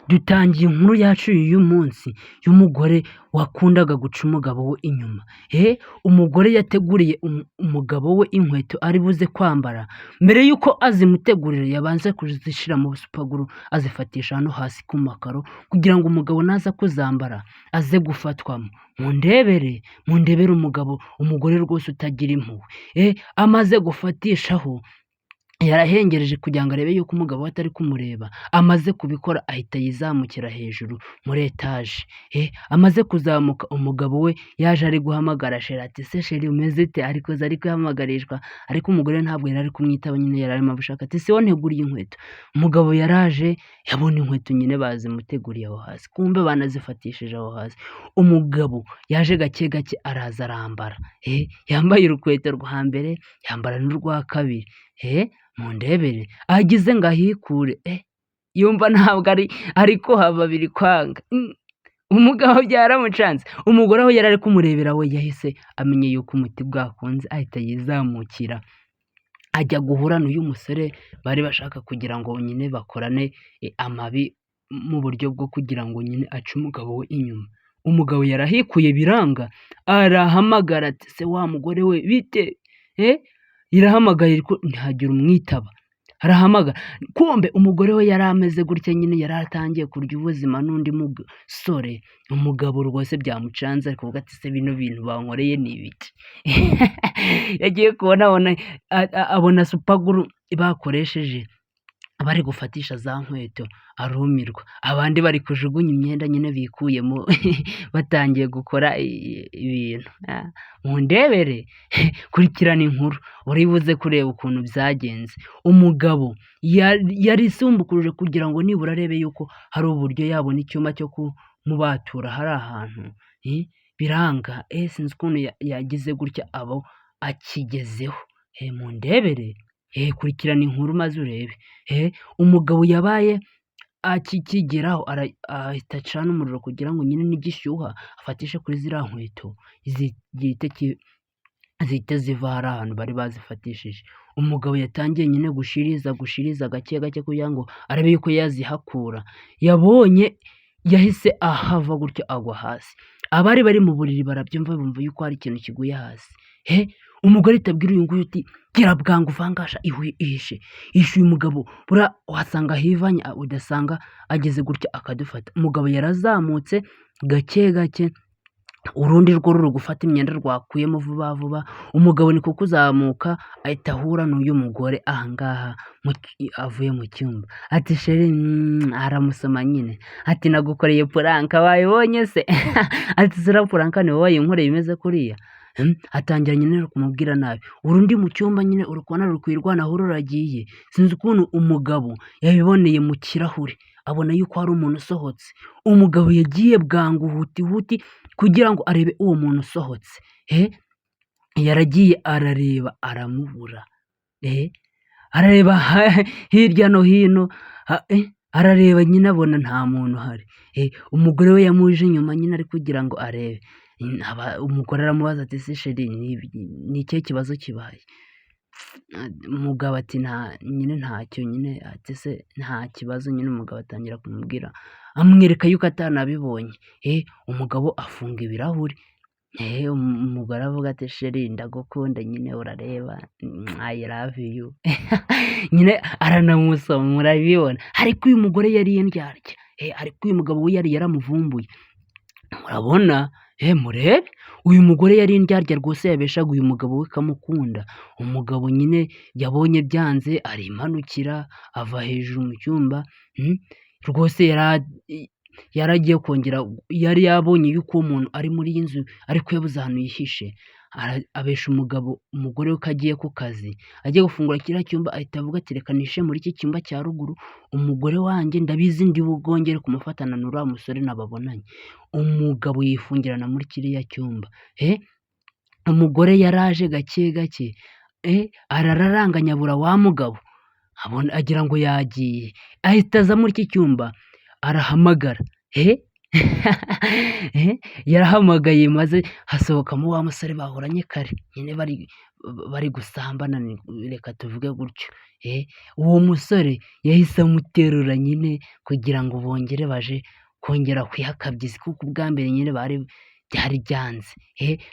Dutangiye inkuru yacu y'uyu munsi y'umugore wakundaga guca umugabo we inyuma. Umugore yateguriye umugabo we inkweto ari buze kwambara, mbere y'uko azimutegurira yabanze kuzishyira mu supaguru azifatisha hano hasi ku makaro kugira ngo umugabo naza kuzambara aze gufatwamo. Mundebere umugore rwose utagira impuhwe. Amaze gufatishaho yarahengereje kugira ngo arebe yuko umugabo we atari kumureba, amaze kubikora ahita yizamukira hejuru muri etaje. Amaze kuzamuka umugabo we yaje ari guhamagara sheri ati se sheri umeze ute, ari kuza ari kwihamagarishwa ariko umugore ntabwo yari ari kumwitaba, nyine yari arimo abishaka ati se wanteguriye inkweto. Umugabo yaraje yabona inkweto nyine bazimuteguriye aho hasi, kumbe banazifatishije aho hasi. Umugabo yaje gake gake araza arambara, yambaye urukweto rwa mbere yambara n'urwa kabiri. Mundebere agize ngo ahikure yumva ntabwo ari kuhava biri kwanga. Umugabo byaramucanze. Umugore aho yari ari kumurebera we yahise amenye yuko umuti bwakunze, ahita yizamukira ajya guhura n'uyu musore bari bashaka kugira ngo nyine bakorane amabi mu buryo bwo kugira ngo nyine ace umugabo we inyuma. Umugabo yarahikuye biranga, arahamagara ati se wa mugore we bite? Irahamagaye ariko ntihagire umwitaba. Arahamagara, kumbe umugore we yari ameze gutya nyine, yari atangiye kurya ubuzima n'undi musore. Umugabo rwose byamucanze ari kuvuga ati se bino bintu bankoreye ni ibiki? Yagiye kubona abona supaguru bakoresheje bari gufatisha za nkweto, arumirwa. Abandi bari kujugunya imyenda nyine bikuyemo batangiye gukora ibintu. Mundebere kurikirana inkuru uri buze kureba ukuntu byagenze. Umugabo yari isumbukuruje kugira ngo nibura arebe yuko hari uburyo yabona icyuma cyo kumubatura hari ahantu. Biranga, sinzi ukuntu yagize gutya abo akigezeho. Mundebere kurikirana inkuru maze urebe. Umugabo yabaye akikigeraho ahita acana umuriro kugira ngo nyine n'igishyuha afatishe kuri ziriya nkweto zihite ziva hari ahantu bari bazifatishije. Umugabo yatangiye nyine gushiriza gake gake kugira ngo arebe yuko yazihakura. Yabonye yahise ahava gutyo agwa hasi. Abari bari mu buriri barabyumva bumva yuko hari ikintu kiguye hasi. Umugore itabwira uyu nguyu uti gira bwangu vangasha ihishe uyu mugabo bura wasanga hivanye udasanga ageze gutya akadufata. Umugabo yarazamutse gake gake, urundi rwo ruri gufata imyenda rwakuyemo vuba vuba. Umugabo niko kuzamuka ahita ahura n'uyu mugore ahangaha avuye mu cyumba ati sheri, aramusoma nyine ati nagukoreye puranka wayibonye se? Ati zira puranka ni wowe wayinkoreye imeze kuriya? Atangira nyine kumubwira nabi. Urundi mu cyumba nyine uri kubona ruri kwirwanaho ruragiye. Sinzi ukuntu umugabo yabiboneye mu kirahure abona yuko hari umuntu usohotse. Umugabo yagiye bwangu huti kugira ngo arebe uwo muntu usohotse. Yaragiye arareba aramubura. Arareba hirya no hino, arareba nyine abona nta muntu uhari. Umugore we yamuje inyuma nyine ari kugira ngo arebe. Umugore aramubaza ati se sheri ni ikihe kibazo kibaye? Umugabo ati ntacyo nyine, ati se nta kibazo nyine. Umugabo atangira kumubwira, amwereka yuko atanabibonye. Umugabo afunga ibirahuri. Umugore avuga ati sheri ndagukunda nyine urareba, I love you. Nyine aranamusoma murabibona. Ariko uyu mugore yari indyarya, ariko uyu mugabo we yari yaramuvumbuye. Murabona? Murebe uyu mugore yari indyarya rwose, yabeshaga uyu mugabo we kamukunda. Umugabo nyine yabonye byanze arimanukira ava hejuru mu cyumba. Rwose yaragiye kongera, yari yabonye yuko uwo muntu ari muri iyi nzu ariko yabuze ahantu yihishe. Abesha umugore we ko agiye ku kazi, agiye gufungura kiriya cyumba ahita avuga ati reka nishe muri iki cyumba cya ruguru, umugore wanjye ndabizi ndi bwongere kumufatana n'uriya musore nababonanye. Umugabo yifungirana muri kiriya cyumba. Umugore yaraje gake gake, arararanganya abura wa mugabo, agira ngo yagiye. Ahita aza muri iki cyumba arahamagara. yarahamagaye maze hasohokamo wa musore bahoranye kare nyine bari gusambana reka tuvuge gutyo. Uwo musore yahise amuterura nyine kugira ngo bongere baje kongera kwihakabya isi kuko ubwa mbere nyine byari byanze.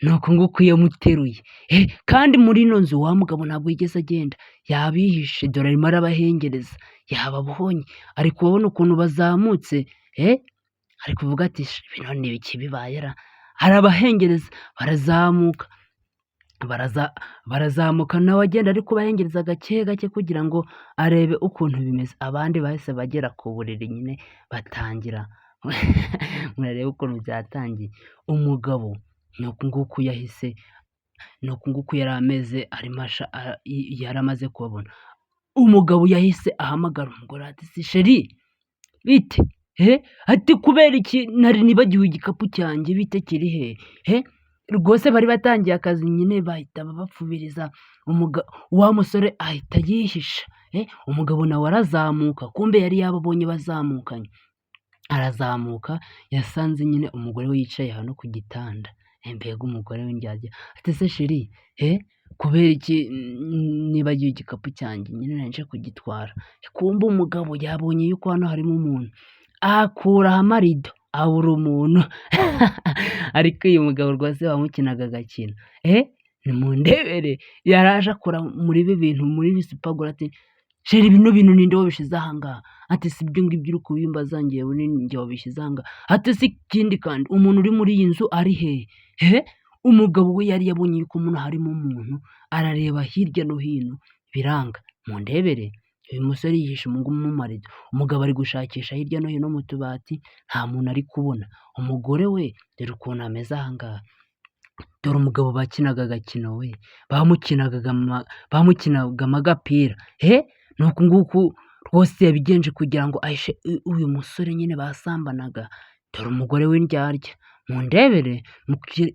Nuko nguko yamuteruye. Kandi muri ino nzu wa mugabo ntabwo yigeze agenda, yabihishe dore arimo arabahengereza, yababonye ari kubabona ukuntu bazamutse, ari kuvuga ati bino ni ibiki bibaye ra, arabahengereza barazamuka nawe agenda ari kubahengereza gake gake kugira ngo arebe ukuntu bimeze. Abandi bahise bagera ku buriri nyine batangira murarebe ukuntu byatangiye. Umugabo nuko nguko yari ameze, yari amaze kubabona. Umugabo yahise ahamagara umugore ati si sheri bite? Ati kubera iki nari nibagiwe igikapu cyanjye, bite kiri he? Rwose bari batangiye akazi nyine bahita babapfubiriza, wa musore ahita yihisha. Umugabo nawe arazamuka, kumbe yari yababonye bazamukanye. Arazamuka yasanze nyine umugore we yicaye hano ku gitanda. Mbega umugore w'indyarya ati se sheri, kubera iki nibagiwe igikapu cyanjye nyine nanje kugitwara. Kumbe umugabo yabonye yuko hano harimo umuntu, akuraho amarido abura umuntu. Ariko uyu mugabo rwose wamukinaga agakina. Nimundebere yaraje akora muri ibi bintu muri bisipagura ati sheri bino bintu ninde wabishize aha ngaha? Ati si ibyo ngibyo uri kubimbaza njyewe ninjye wabishyize aha ngaha. Ati si ikindi kandi umuntu uri muri iyi nzu ari hehe? Umugabo we yari yabonye yuko umuntu harimo umuntu, arareba hirya no hino biranga. Mundebere uyu musore yihishe mu marido, umugabo ari gushakisha hirya no hino mu tubati nta muntu ari kubona. Umugore we dore ukuntu ameze aha ngaha. Dore umugabo bakinaga agakino we, bamukinagamo agapira. Nuko nguko rwose yabigenje kugira ngo ahishe uyu musore nyine basambanaga. Dore umugore w'indyarya. Mundebere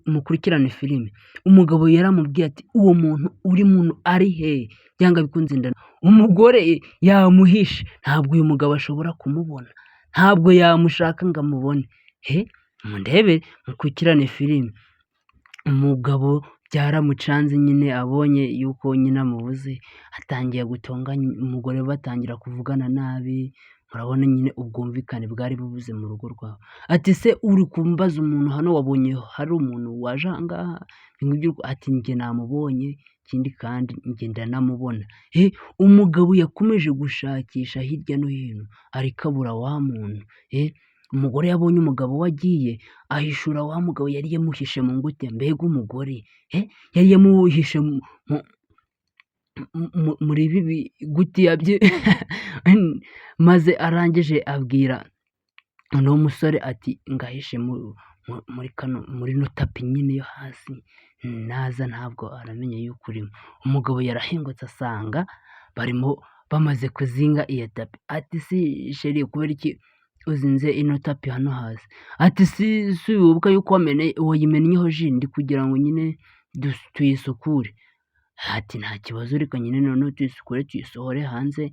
mukurikirane filime. Umugabo yaramubwiye ati uwo muntu ari hehe? Byanga bikunze ndana. Umugore yamuhishe, ntabwo uyu mugabo ashobora kumubona, ntabwo yamushaka ngo amubone. Mundebere mukurikirane filime. Umugabo byaramucanze nyine abonye yuko nyine amubuze, atangiye gutonganya umugore, batangira kuvugana nabi. Murabona nyine ubwumvikane bwari bubuze mu rugo rwabo. Ati se uri kumbaza umuntu hano, wabonye hari umuntu waje aha ngaha? Ati njye namubonye, ikindi kandi njye ndanamubona. Umugabo yakomeje gushakisha hirya no hino ariko abura wa muntu. Umugore yabonye umugabo we agiye, ahishura wa mugabo yari yamuhishe mu ngute. Mbega umugore yari yamuhishe muri ibi bigutiya bye. Maze arangije abwira uno musore ati ngahishe muri no tapi nyine yo hasi, naza ntabwo aramenya yuko urimo. Umugabo yarahingutse asanga bamaze kuzinga iyo tapi. Ati si sheri kubera iki uzinze ino tapi hano hasi? Ati si wibuka yuko wayimennyeho ji ndi kugira ngo nyine tuyisukure. Ati nta kibazo reka nyine noneho tuyisukure tuyisohore hanze,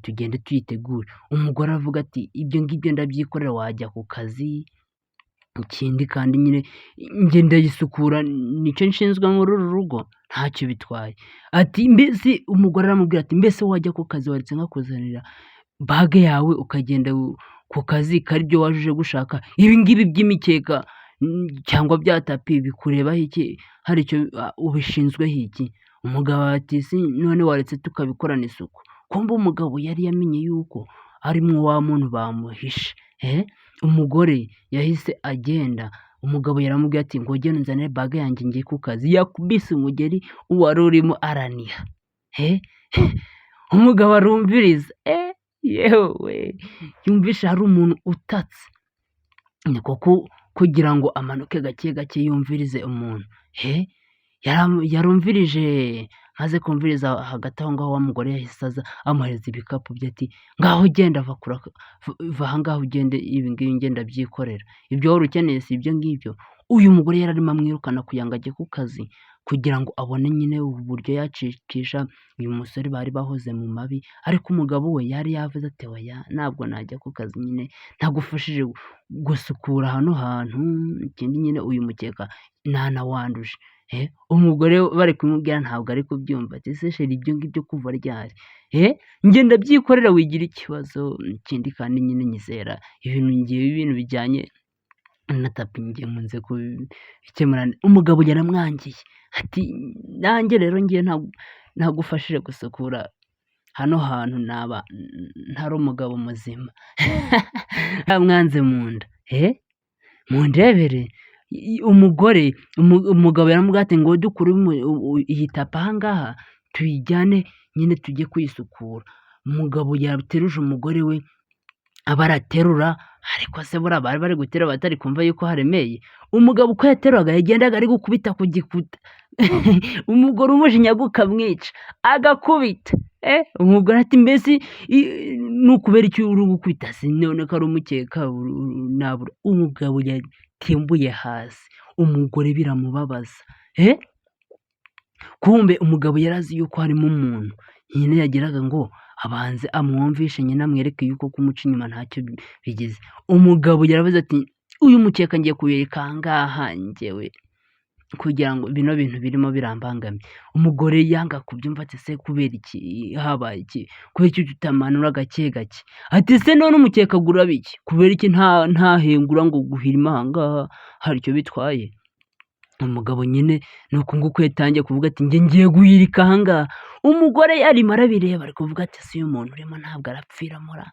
tugende tuyitegure. Umugore avuga ati ibyo ngibyo ndabyikorera, wajya ku kazi. Ikindi kandi nyine njye ndayisukura, nicyo nshinzwe muri uru rugo, ntacyo bitwaye. Ati mbese umugore aramubwira ati mbese wajya ku kazi waretse nkakuzanira bage yawe ukagenda ku kazi karibyo wajuje gushaka? Ibi ngibi by'imikeka cyangwa bya tapi bikurebaho iki? Hari icyo ubishinzweho iki? Umugabo ati si none waretse tukabikorana isuku. Kumbe umugabo yari yamenye yuko arimo wa muntu bamuhishe. Umugore yahise agenda. Umugabo yaramubwiye ati ngo genda unzanire bage yanjye ngiye ku kazi. Yakubise umugeri uwari urimo araniha. Umugabo arumviriza, yewe yumvishe hari umuntu utatse. Niko kugira ngo amanuke gake gake yumvirize umuntu. Yarumvirije, maze kumviriza hagati aho ngaho wa mugore yahise aza amuhereza ibikapu bye ati ngaho ugenda va aha ngaho ugende, ibi ngibi ngenda byikorera, ibyo wari ukeneye si ibyo ngibyo. Uyu mugore yari arimo amwirukana kugira ngo ajye ku kazi kugira ngo abone nyine uburyo yacikisha uyu musore bari bahoze mu mabi, ariko umugabo we yari yavuze ati oya ntabwo najya ku kazi nyine ntagufashije gusukura hano hantu, ikindi nyine uyu mukeka ntanawanduje. Umugore bari kumubwira ntabwo ari kubyumva, ati ese sheri ibyo ngibyo kuva ryari? Njye ndabyikorera wigira ikibazo, ikindi kandi nyine nyizera ibintu bijyanye na tapi njye nkunze kubikemura. Umugabo yaramwangiye ati nanjye rero njye ntagufashije gusukura hano hantu naba ntari umugabo muzima. Yamwanze mu nda. Mundebere umugabo yaramubwiye ati ngo dukure iyi tapi aha ngaha tuyijyane nyine tujye kuyisukura. Umugabo yateruje umugore we aba araterura, ariko se buriya bari bari guterura batari kumva yuko haremeye. Umugabo uko yateruraga yagendaga ari gukubita ku gikuta. Umugore umujinya ukamwica agakubita. Umugore ati mbese ni ukubera iki uri gukubita? None ko ari umukeka nabura. Umugabo yatimbuye hasi, umugore biramubabaza. Kumbe umugabo yari azi yuko harimo umuntu, nyine yagiraga ngo abanze amwumvishe nyine amwereke yuko kumuca inyuma ntacyo bigize. Umugabo yaravuze ati uyu mukeka ngiye kubereka aha ngaha njyewe kugira ngo bino bintu birimo birambangamye. Umugore yanga kubyumva ati se kubera iki habaye iki? Kubera iki tutamanura gake gake? Ati se none umukeka gura biki? Kubera iki ntahengura ngo guhirima aha ngaha hari icyo bitwaye? Umugabo nyine nuko nguko yatangiye kuvuga ati njye ngiye guhirika aha ngaha. Umugore arimo arabireba ari kuvuga ati se uyu muntu urimo ntabwo arapfira mura,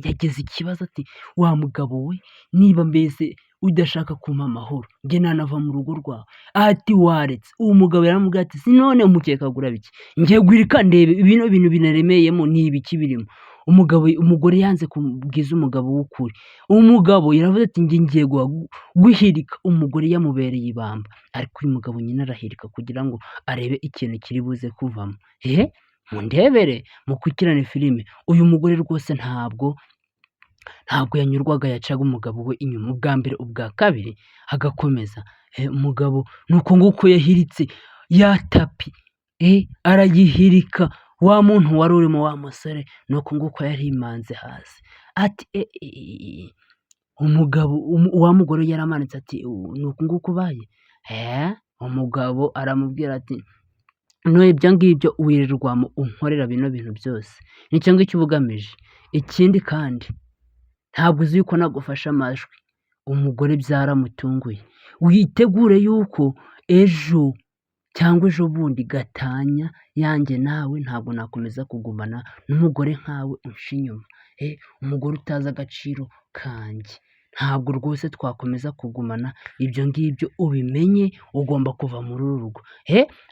yagize ikibazo. Ati wa mugabo we niba mbese udashaka kumpa amahoro njye nanava mu rugo rwawe. Ati waretse. Uwo mugabo yaramubwiye ati si none umukeka gura biki? Ngiye guhirika ndebe bino bintu binaremeyemo ni ibiki birimo. Umugore yanze kubwiza umugabo w'ukuri. Umugabo yaravuze ati njye ngiye guhirika. Umugore yamubereye ibamba, ariko uyu mugabo nyine arahirika kugira ngo arebe ikintu kiri buze kuvamo. Mundebere mukurikirane filime. Uyu mugore rwose ntabwo yanyurwaga, yacaga umugabo we inyuma ubwa mbere, ubwa kabiri agakomeza. Umugabo nuko nguko yahiritse ya tapi, arayihirika. Wa muntu wari urimo wa musore nuko nguko yarimanze hasi. Ati wa mugore yaramanitse ati nuko nguko ubaye. Umugabo aramubwira ati no ibyo ngibyo wirirwamo unkorera bino bintu byose nicyo ngicyo uba ugamije. Ikindi kandi ntabwo uzi yuko nagufashe amajwi. Umugore byaramutunguye. Witegure yuko ejo cyangwa ejo bundi gatanya yanjye nawe ntabwo nakomeza kugumana n'umugore nkawe unca inyuma. Umugore utazi agaciro kanjye ntabwo rwose twakomeza kugumana. Ibyo ngibyo ubimenye, ugomba kuva muri uru rugo.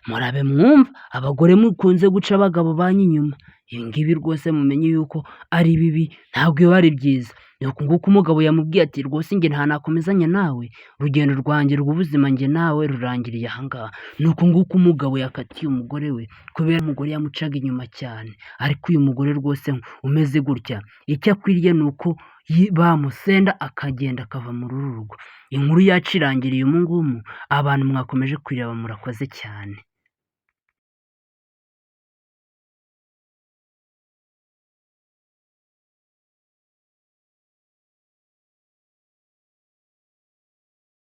Murabe mwumva abagore mukunze guca abagabo banyu inyuma, ibi ngibi rwose mumenye yuko ari bibi, ntabwo biba ari byiza. Nuko nguko umugabo yamubwiye ati rwose njye ntanakomezanya nawe, urugendo rwanjye rw'ubuzima njye nawe rurangiriye aha ngaha. Nuko nguko umugabo yakatiye umugore we kubera umugore yamucaga inyuma cyane. Ariko uyu mugore rwose umeze gutya, icyo akwiriye ni uko bamusenda akagenda akava muri uru rugo. Inkuru yacu irangiriye umu ngumu. Abantu mwakomeje kwireba murakoze cyane.